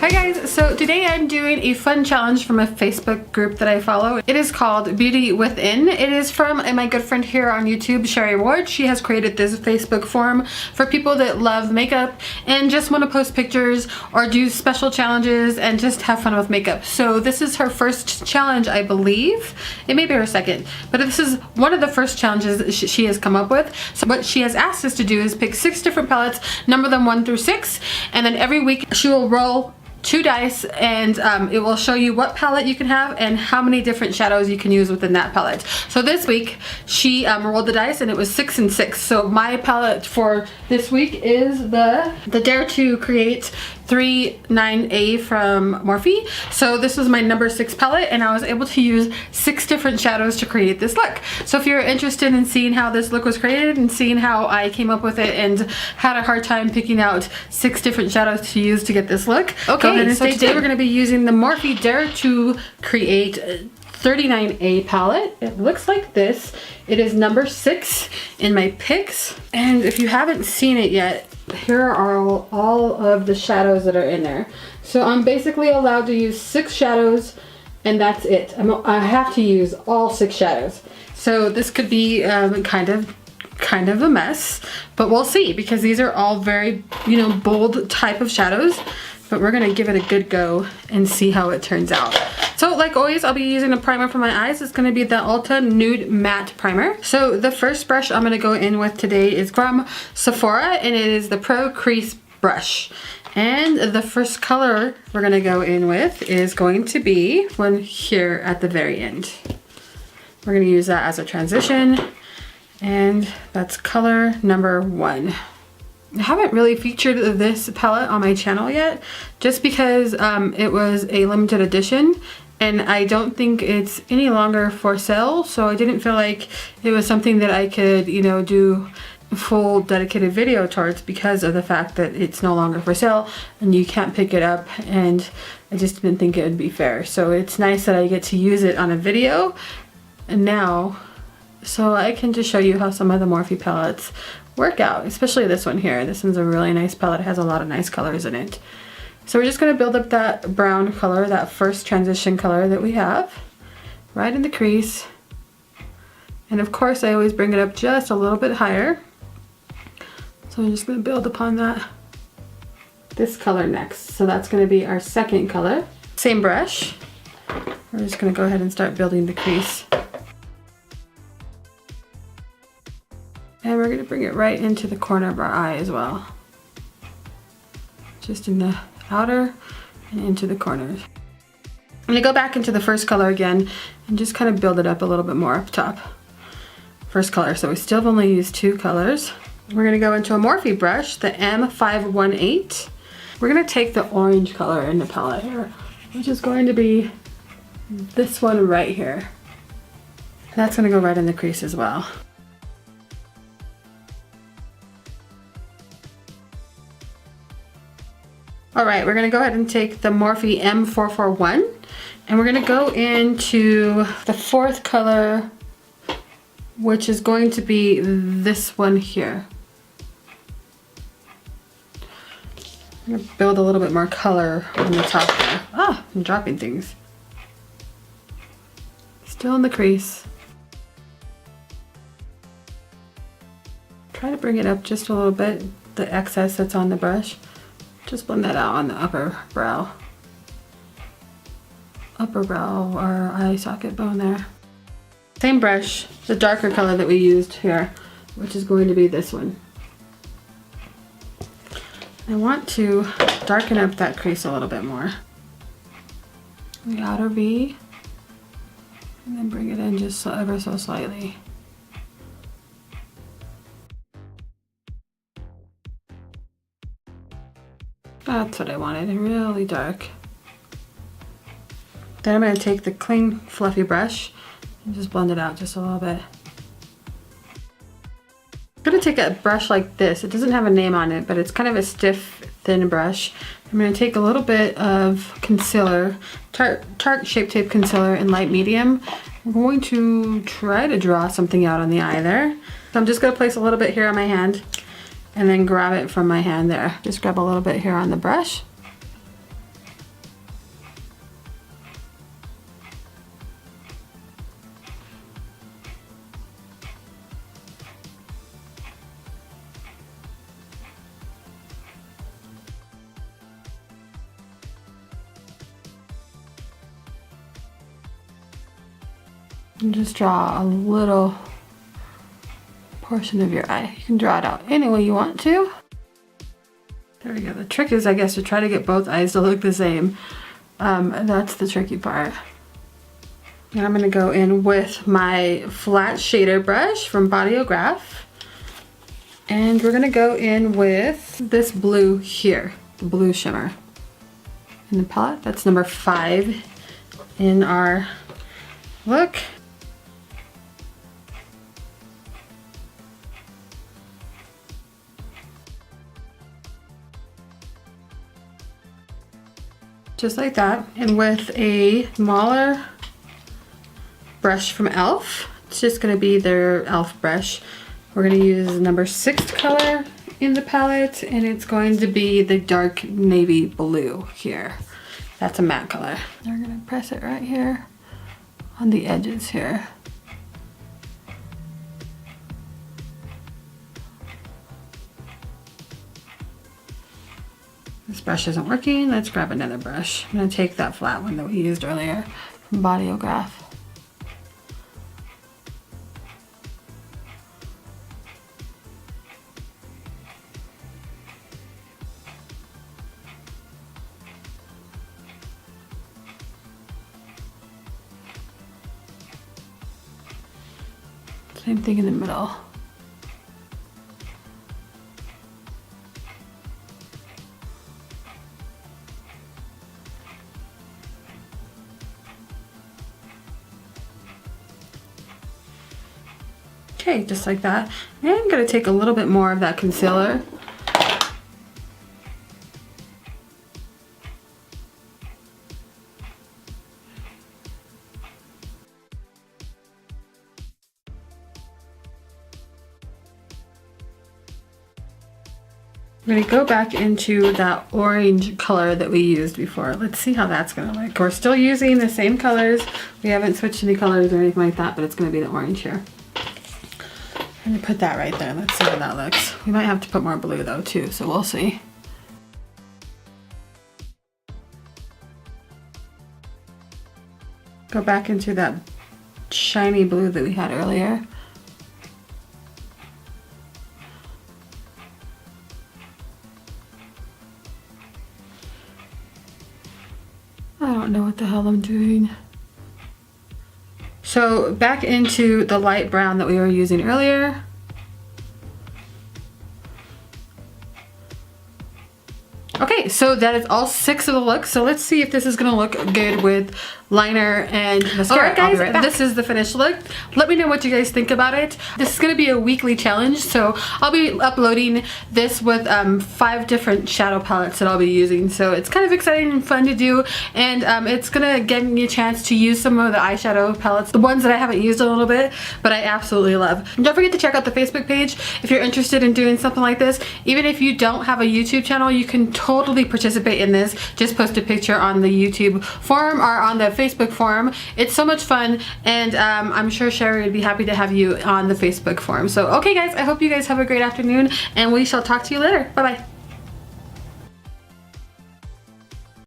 Hi guys, so today I'm doing a fun challenge from a Facebook group that I follow. It is called Beauty Within. It is from my good friend here on YouTube, Sherry Ward. She has created this Facebook forum for people that love makeup and just want to post pictures or do special challenges and just have fun with makeup. So this is her first challenge, I believe. It may be her second, but this is one of the first challenges she has come up with. So what she has asked us to do is pick 6 different palettes, number them 1 through 6, and then every week she will roll 2 dice and it will show you what palette you can have and how many different shadows you can use within that palette. So this week she rolled the dice and it was 6 and 6. So my palette for this week is the Dare to Create 39A from Morphe. So this was my number 6 palette and I was able to use 6 different shadows to create this look. So if you're interested in seeing how this look was created and seeing how I came up with it and had a hard time picking out 6 different shadows to use to get this look. Okay, so today we're going to be using the Morphe Dare to Create 39A palette. It looks like this. It is number 6 in my picks. And if you haven't seen it yet, here are all of the shadows that are in there. So I'm basically allowed to use 6 shadows and that's it. I have to use all 6 shadows. So this could be kind of a mess, but we'll see because these are all very, bold type of shadows. But we're gonna give it a good go and see how it turns out. So like always, I'll be using a primer for my eyes. It's gonna be the Ulta Nude Matte Primer. So the first brush I'm gonna go in with today is from Sephora and it is the Pro Crease brush. And the first color we're gonna go in with is going to be one here at the very end. We're gonna use that as a transition and that's color number 1. I haven't really featured this palette on my channel yet just because it was a limited edition and I don't think it's any longer for sale, so I didn't feel like it was something that I could do a full dedicated video towards because of the fact that it's no longer for sale and you can't pick it up, and I just didn't think it would be fair. So it's nice that I get to use it on a video now so I can just show you how some of the Morphe palettes work out, especially this one here. This one's a really nice palette. It has a lot of nice colors in it. So we're just going to build up that brown color, that first transition color that we have, right in the crease. And of course I always bring it up just a little bit higher. So I'm just going to build upon that. This color next. So that's going to be our second color. Same brush. We're just going to go ahead and start building the crease. And we're going to bring it right into the corner of our eye as well. Just in the outer and into the corners. I'm going to go back into the first color again and just kind of build it up a little bit more up top. First color, so we still have only used 2 colors. We're going to go into a Morphe brush, the M518. We're going to take the orange color in the palette here, which is going to be this one right here. That's going to go right in the crease as well. All right, we're gonna go ahead and take the Morphe M441 and we're gonna go into the 4th color, which is going to be this one here. I'm gonna build a little bit more color on the top there. Ah, I'm dropping things. Still in the crease. Try to bring it up just a little bit, the excess that's on the brush. Just blend that out on the upper brow or eye socket bone there. Same brush, the darker color that we used here, which is going to be this one. I want to darken up that crease a little bit more. The outer V, and then bring it in just ever so slightly. That's what I wanted, really dark. Then I'm going to take the clean fluffy brush and just blend it out just a little bit. I'm going to take a brush like this. It doesn't have a name on it, but it's kind of a stiff, thin brush. I'm going to take a little bit of concealer, Tarte Shape Tape Concealer in light medium. I'm going to try to draw something out on the eye there. So I'm just going to place a little bit here on my hand and then grab it from my hand there. Just grab a little bit here on the brush And just draw a little portion of your eye. You can draw it out any way you want to. There we go. The trick is, I guess, to try to get both eyes to look the same. And that's the tricky part. And I'm gonna go in with my flat shader brush from Bodyography. And we're gonna go in with this blue here, the blue shimmer. In the palette, that's number 5 in our look. Just like that, and with a smaller brush from e.l.f. It's just gonna be their e.l.f. brush. We're gonna use number 6 color in the palette, and it's going to be the dark navy blue here. That's a matte color. We're gonna press it right here on the edges here. This brush isn't working. Let's grab another brush. I'm gonna take that flat one that we used earlier from Bodyography. Same thing in the middle. Okay, just like that. And I'm gonna take a little bit more of that concealer. I'm gonna go back into that orange color that we used before. Let's see how that's gonna look. We're still using the same colors. We haven't switched any colors or anything like that, but it's gonna be the orange here. I'm gonna put that right there. Let's see how that looks. We might have to put more blue though too, so we'll see. Go back into that shiny blue that we had earlier. I don't know what the hell I'm doing. So back into the light brown that we were using earlier. Okay, so that is all 6 of the looks. So let's see if this is gonna look good with liner and mascara. Alright guys, right, this is the finished look. Let me know what you guys think about it. This is gonna be a weekly challenge, so I'll be uploading this with 5 different shadow palettes that I'll be using. So it's kind of exciting and fun to do, and it's gonna give me a chance to use some of the eyeshadow palettes, the ones that I haven't used a little bit, but I absolutely love. And don't forget to check out the Facebook page if you're interested in doing something like this. Even if you don't have a YouTube channel, you can totally participate in this. Just post a picture on the YouTube forum or on the Facebook forum. It's so much fun, and I'm sure Sherry would be happy to have you on the Facebook forum. So okay guys, I hope you guys have a great afternoon, and we shall talk to you later. Bye bye.